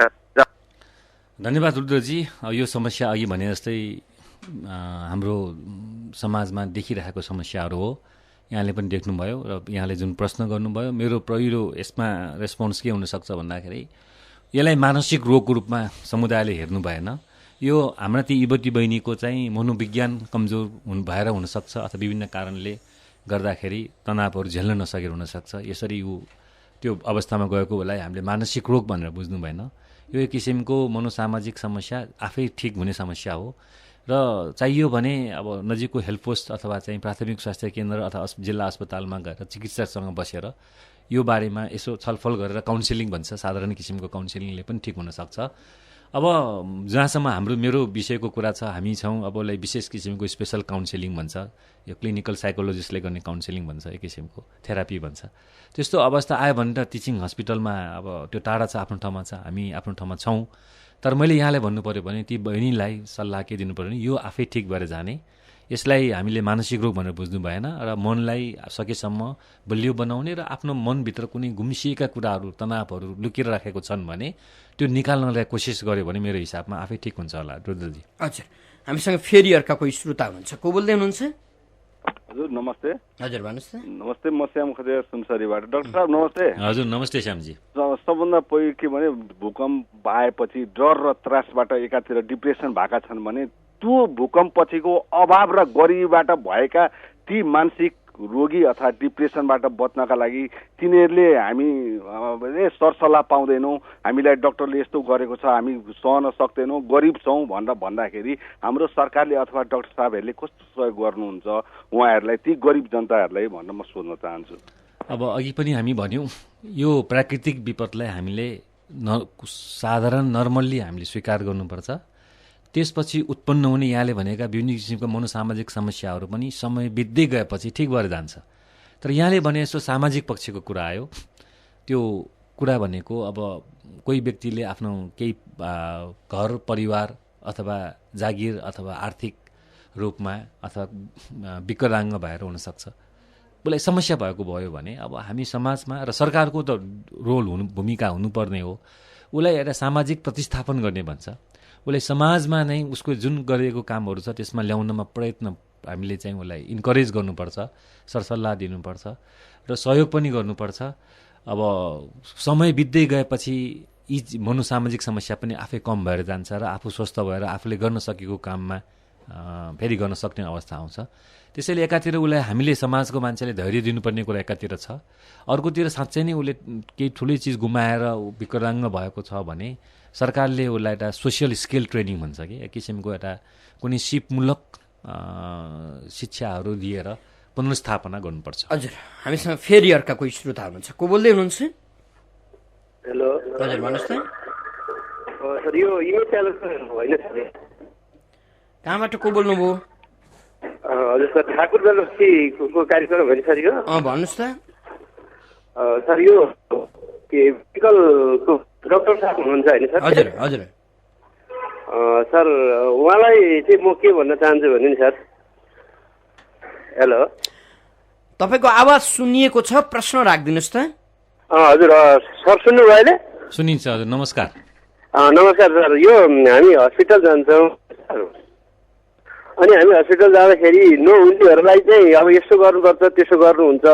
धन्यवाद रुद्रजी। यो समस्या अघि भने जस्तै हाम्रो समाजमा देखिरहेको समस्याहरू हो, यहाँले पनि देख्नुभयो र यहाँले जुन प्रश्न गर्नुभयो मेरो पहिलो यसमा रेस्पोन्स के हुनसक्छ भन्दाखेरि यसलाई मानसिक रोगको रूपमा समुदायले हेर्नु भएन। यो हाम्रा ती युवती बहिनीको चाहिँ मनोविज्ञान कमजोर भएर हुनसक्छ अथवा विभिन्न कारणले गर्दाखेरि तनावहरू झेल्न नसकेर हुनसक्छ। यसरी ऊ त्यो अवस्थामा गएको बेला हामीले मानसिक रोग भनेर बुझ्नु भएन। यो एक किसिमको मनोसामाजिक समस्या, आफै ठिक हुने समस्या हो र चाहियो भने अब नजिकको हेल्थ पोस्ट अथवा चाहिँ प्राथमिक स्वास्थ्य केन्द्र अथवा जिल्ला अस्पतालमा गएर चिकित्सकसँग बसेर यो बारेमा यसो छलफल गरेर काउन्सिलिङ भन्छ, साधारण किसिमको काउन्सिलिङले पनि ठिक हुनसक्छ। अब जहाँसम्म मेरो विषयको कुरा छ, हामी छौँ अब यसलाई विशेष किसिमको स्पेसल काउन्सिलिङ भन्छ, यो क्लिनिकल साइकोलोजिस्टले गर्ने काउन्सिलिङ भन्छ, एक किसिमको थेरापी भन्छ। त्यस्तो अवस्था आयो भने त टिचिङ हस्पिटलमा अब त्यो टाढा छ, आफ्नो ठाउँमा छ, हामी आफ्नो ठाउँमा छौँ। तर मैले यहाँलाई भन्नु पऱ्यो भने ती बहिनीलाई सल्लाह के दिनु पऱ्यो भने यो आफै ठिक भएर जाने, यसलाई हामीले मानसिक रोग भनेर बुझ्नु भएन र मनलाई सकेसम्म बलियो बनाउने र आफ्नो मनभित्र कुनै गुम्सिएका कुराहरू तनावहरू लुकेर राखेको छन् भने त्यो निकाल्नलाई कोसिस गर्यो भने मेरो हिसाबमा आफै ठिक हुन्छ होला। रुद्रजी हजुर, हामीसँग फेरि अर्का कोही श्रोता हुनुहुन्छ, को बोल्दै हुनुहुन्छ? हजुर नमस्ते। हजुर भन्नुहोस् न। नमस्ते, म श्याम खतिया सुनसरीबाट। डाक्टर साहब नमस्ते। हजुर नमस्ते श्यामजी। सबभन्दा पहिलो के भने भूकम्प आएपछि डर र त्रासबाट एकातिर डिप्रेसन भएका छन् भने त्यो भूकम्पपछिको अभाव र गरिबीबाट भएका ती मानसिक रोगी अथवा डिप्रेसनबाट बच्नका लागि तिनीहरूले हामी सरसल्लाह पाउँदैनौँ, हामीलाई डक्टरले यस्तो गरेको छ, हामी सहन सक्दैनौँ, गरिब छौँ भनेर भन्दाखेरि हाम्रो सरकारले अथवा डाक्टर साहबहरूले कस्तो सहयोग गर्नुहुन्छ उहाँहरूलाई, ती गरिब जनताहरूलाई भनेर म सोध्न चाहन्छु। अब अघि पनि हामी भन्यौँ यो प्राकृतिक विपदलाई हामीले साधारण नर्मल्ली हामीले स्वीकार गर्नुपर्छ। त्यसपछि उत्पन्न हुने यहाँले भनेका विभिन्न किसिमका मनोसामाजिक समस्याहरू पनि समय बित्दै गएपछि ठिक भएर जान्छ। तर यहाँले भने यसो सामाजिक पक्षको कुरा आयो, त्यो कुरा भनेको अब कोही व्यक्तिले आफ्नो केही घर परिवार अथवा जागिर अथवा आर्थिक रूपमा अथवा विकलाङ्ग भएर हुनसक्छ, उसलाई समस्या भएको भयो भने अब हामी समाजमा र सरकारको त भूमिका हुनुपर्ने हो, उसलाई एउटा सामाजिक प्रतिस्थापन गर्ने भन्छ, उसलाई समाजमा नै उसको जुन गरेको कामहरू छ त्यसमा ल्याउनमा प्रयत्न हामीले चाहिँ उसलाई इन्करेज गर्नुपर्छ, सरसल्लाह दिनुपर्छ र सहयोग पनि गर्नुपर्छ। अब समय बित्दै गएपछि यी मनोसामाजिक समस्या पनि आफै कम भएर जान्छ र आफू स्वस्थ भएर आफूले गर्न सकेको काममा फेरि गर्न सक्ने अवस्था आउँछ। त्यसैले एकातिर उसलाई हामीले समाजको मान्छेले धैर्य दिनुपर्ने कुरा एकातिर छ, अर्कोतिर साँच्चै नै उसले केही ठुलै चिज गुमाएर विकलाङ्ग भएको छ भने सरकारले उसलाई एउटा सोसियल स्किल ट्रेनिङ भन्छ कि एक किसिमको एउटा कुनै सिपमूलक शिक्षाहरू दिएर पुनर्स्थापना गर्नुपर्छ। हजुर, हामीसँग फेरि अर्का कोही श्रोता हुनुहुन्छ, को बोल्दै हुनुहुन्छ? हेलो हजुर भन्नुहोस् न। सर यो होइन सर, कहाँबाट को बोल्नुभयो? हजुर सर, ठाकुर जनगोष्ठीको कार्यक्रम होइन सर यो? भन्नुहोस् त। सर यो मेडिकलको डक्टर साहब हुनुहुन्छ होइन सर? हजुर हजुर सर उहाँलाई चाहिँ म के भन्न चाहन्छु भने नि सर, हेलो, तपाईँको आवाज सुनिएको छ, प्रश्न राखिदिनुहोस् त। हजुर सर सुन्नुभयो अहिले? सुनिन्छ हजुर, नमस्कार। नमस्कार सर। यो हामी हस्पिटल जान्छौँ अनि हामी हस्पिटल जाँदाखेरि उनीहरूलाई चाहिँ अब यस्तो गर्नुपर्छ त्यसो गर्नुहुन्छ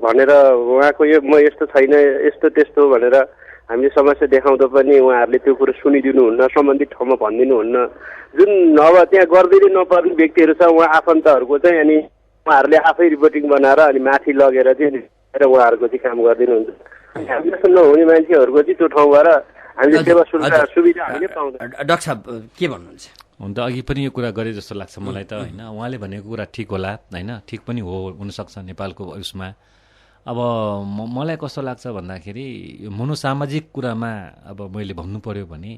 भनेर उहाँको यो म यस्तो छैन यस्तो त्यस्तो भनेर हामीले समस्या देखाउँदा पनि उहाँहरूले त्यो कुरो सुनिदिनुहुन्न, सम्बन्धित ठाउँमा भनिदिनुहुन्न। जुन अब त्यहाँ गर्दै नपर्ने व्यक्तिहरू छ उहाँ आफन्तहरूको चाहिँ, अनि उहाँहरूले आफै रिपोर्टिङ बनाएर अनि माथि लगेर चाहिँ उहाँहरूको चाहिँ काम गरिदिनुहुन्छ। हामी जस्तो नहुने मान्छेहरूको चाहिँ त्यो ठाउँबाट हामीले सेवा सुविधा हामीले पाउँदैन। डाक्टर साहब के भन्नुहुन्छ? हुन त अघि पनि यो कुरा गरे जस्तो लाग्छ मलाई त होइन। उहाँले भनेको कुरा ठिक होला होइन, ठिक पनि हो, हुनसक्छ नेपालको उसमा। अब मलाई कस्तो लाग्छ भन्दाखेरि यो मनोसामाजिक कुरामा अब मैले भन्नु पर्यो भने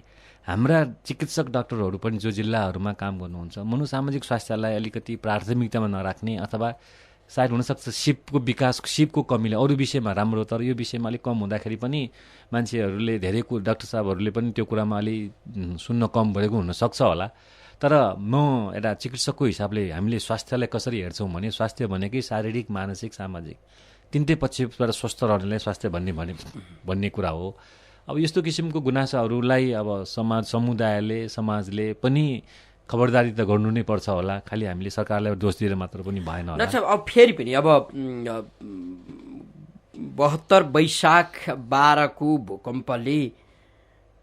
हाम्रा चिकित्सक डाक्टरहरू पनि जो जिल्लाहरूमा काम गर्नुहुन्छ मनोसामाजिक स्वास्थ्यलाई अलिकति प्राथमिकतामा नराख्ने, अथवा सायद हुनसक्छ सिपको कमीले अरू विषयमा राम्रो तर यो विषयमा अलिक कम हुँदाखेरि पनि मान्छेहरूले धेरै डाक्टर साहबहरूले पनि त्यो कुरामा अलि सुन्न कम भएको हुनसक्छ होला। तर म एउटा चिकित्सकको हिसाबले हामीले स्वास्थ्यलाई कसरी हेर्छौँ भने स्वास्थ्य भनेकै शारीरिक, मानसिक, सामाजिक तिनटै पक्षबाट स्वस्थ रहनेलाई स्वास्थ्य भन्ने कुरा हो। अब यस्तो किसिमको गुनासाहरूलाई अब समाजले पनि खबरदारी त गर्नु नै पर्छ होला। खालि हामीले सरकारलाई दोष दिएर मात्र पनि भएन होला। डाक्टर साहब अब फेरि पनि अब 72 वैशाख 12 को भूकम्पले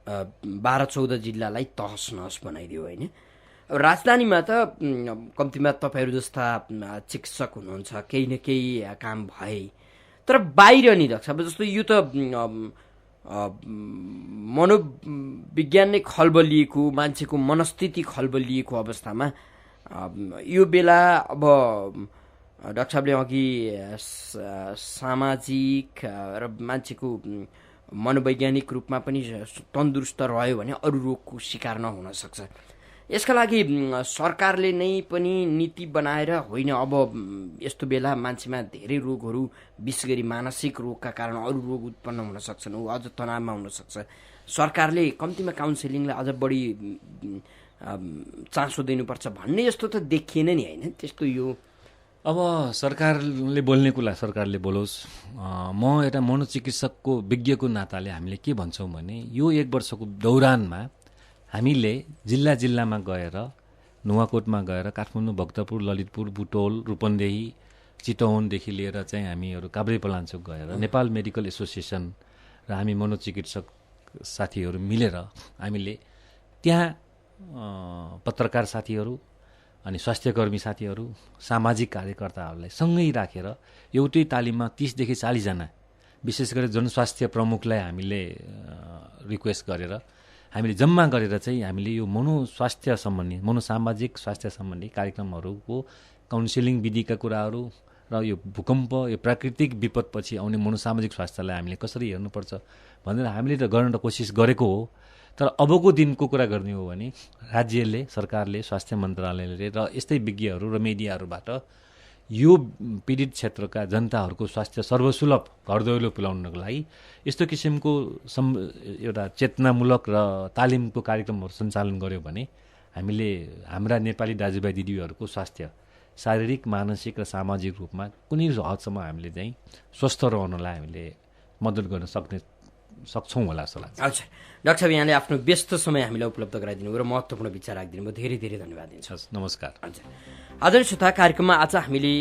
12-14 जिल्लालाई तहस नहस बनाइदियो होइन। राजधानीमा त कम्तीमा तपाईँहरू जस्ता चिकित्सक हुनुहुन्छ, केही न केही काम भए, तर बाहिर नि डाक्टर साहब जस्तो यो त मनोविज्ञान नै खलबलिएको, मान्छेको मनस्थिति खलबलिएको अवस्थामा यो बेला अब डाक्टर साहबले अघि सामाजिक र मान्छेको मनोवैज्ञानिक रूपमा पनि तन्दुरुस्त रह्यो भने अरू रोगको शिकार नहुन सक्छ। यसका लागि सरकारले नै पनि नीति बनाएर होइन अब यस्तो बेला मान्छेमा धेरै रोगहरू विशेष गरी मानसिक रोगका कारण अरू रोग उत्पन्न हुन सक्छन्, अझ तनावमा हुन सक्छ, सरकारले कम्तीमा काउन्सिलिङलाई अझ बढी चासो दिनुपर्छ भन्ने जस्तो त देखिएन नि होइन त्यस्तो। यो अब सरकारले बोल्ने कुरा सरकारले बोलोस्। म एउटा मनोचिकित्सकको विज्ञको नाताले हामीले के भन्छौँ भने यो 1 वर्षको दौरानमा हामीले जिल्लामा गएर, नुवाकोटमा गएर, काठमाडौँ, भक्तपुर, ललितपुर, बुटोल, रूपन्देही, चितवनदेखि लिएर चाहिँ हामीहरू काभ्रेपलाञ्चोक गएर नेपाल मेडिकल एसोसिएसन र हामी मनोचिकित्सक साथीहरू मिलेर हामीले त्यहाँ पत्रकार साथीहरू अनि स्वास्थ्यकर्मी साथीहरू, सामाजिक कार्यकर्ताहरूलाई सँगै राखेर एउटै तालिममा 30 देखि 40 जना विशेष गरी जनस्वास्थ्य प्रमुखलाई हामीले रिक्वेस्ट गरेर हामीले जम्मा गरेर चाहिँ हामीले यो मनोस्वास्थ्य सम्बन्धी, मनोसामाजिक स्वास्थ्य सम्बन्धी कार्यक्रमहरूको काउन्सिलिङ विधिका कुराहरू र यो भूकम्प, यो प्राकृतिक विपदपछि आउने मनोसामाजिक स्वास्थ्यलाई हामीले कसरी हेर्नुपर्छ भनेर हामीले त गर्न कोसिस गरेको हो। तर अबको दिनको कुरा गर्ने हो भने राज्यले, सरकारले, स्वास्थ्य मन्त्रालयले र यस्तै विज्ञहरू र मिडियाहरूबाट यो पीडित क्षेत्रका जनताहरूको स्वास्थ्य सर्वसुलभ घर दैलो पुर्याउनको लागि यस्तो किसिमको एउटा चेतनामूलक र तालिमको कार्यक्रमहरू सञ्चालन गर्यो भने हामीले हाम्रा नेपाली दाजुभाइ दिदीहरूको स्वास्थ्य शारीरिक, मानसिक र सामाजिक रूपमा कुनै हदसम्म हामीले चाहिँ स्वस्थ रहनलाई हामीले मद्दत गर्न सक्छौँ होला जस्तो लाग्छ। अच्छा डाक्टर साहब, यहाँले आफ्नो व्यस्त समय हामीलाई उपलब्ध गराइदिनु र महत्त्वपूर्ण विचार राखिदिनु भयो, धेरै धेरै धन्यवाद दिन्छु। नमस्कार। हजुर आदरणीय श्रोता, कार्यक्रममा आज हामीले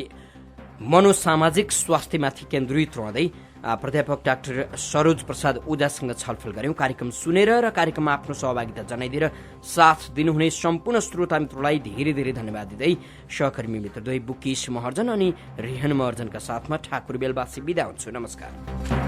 मनोसामाजिक स्वास्थ्यमाथि केन्द्रित रहँदै प्राध्यापक डाक्टर सरोज प्रसाद ओझासँग छलफल गऱ्यौँ। कार्यक्रम सुनेर र कार्यक्रममा आफ्नो सहभागिता जनाइदिएर साथ दिनुहुने सम्पूर्ण श्रोता मित्रलाई धेरै धेरै धन्यवाद दिँदै सहकर्मी मित्रद्वय बुकेश महर्जन अनि रेहन महर्जनका साथमा ठाकुर बेलबासी बिदा हुन्छु। नमस्कार।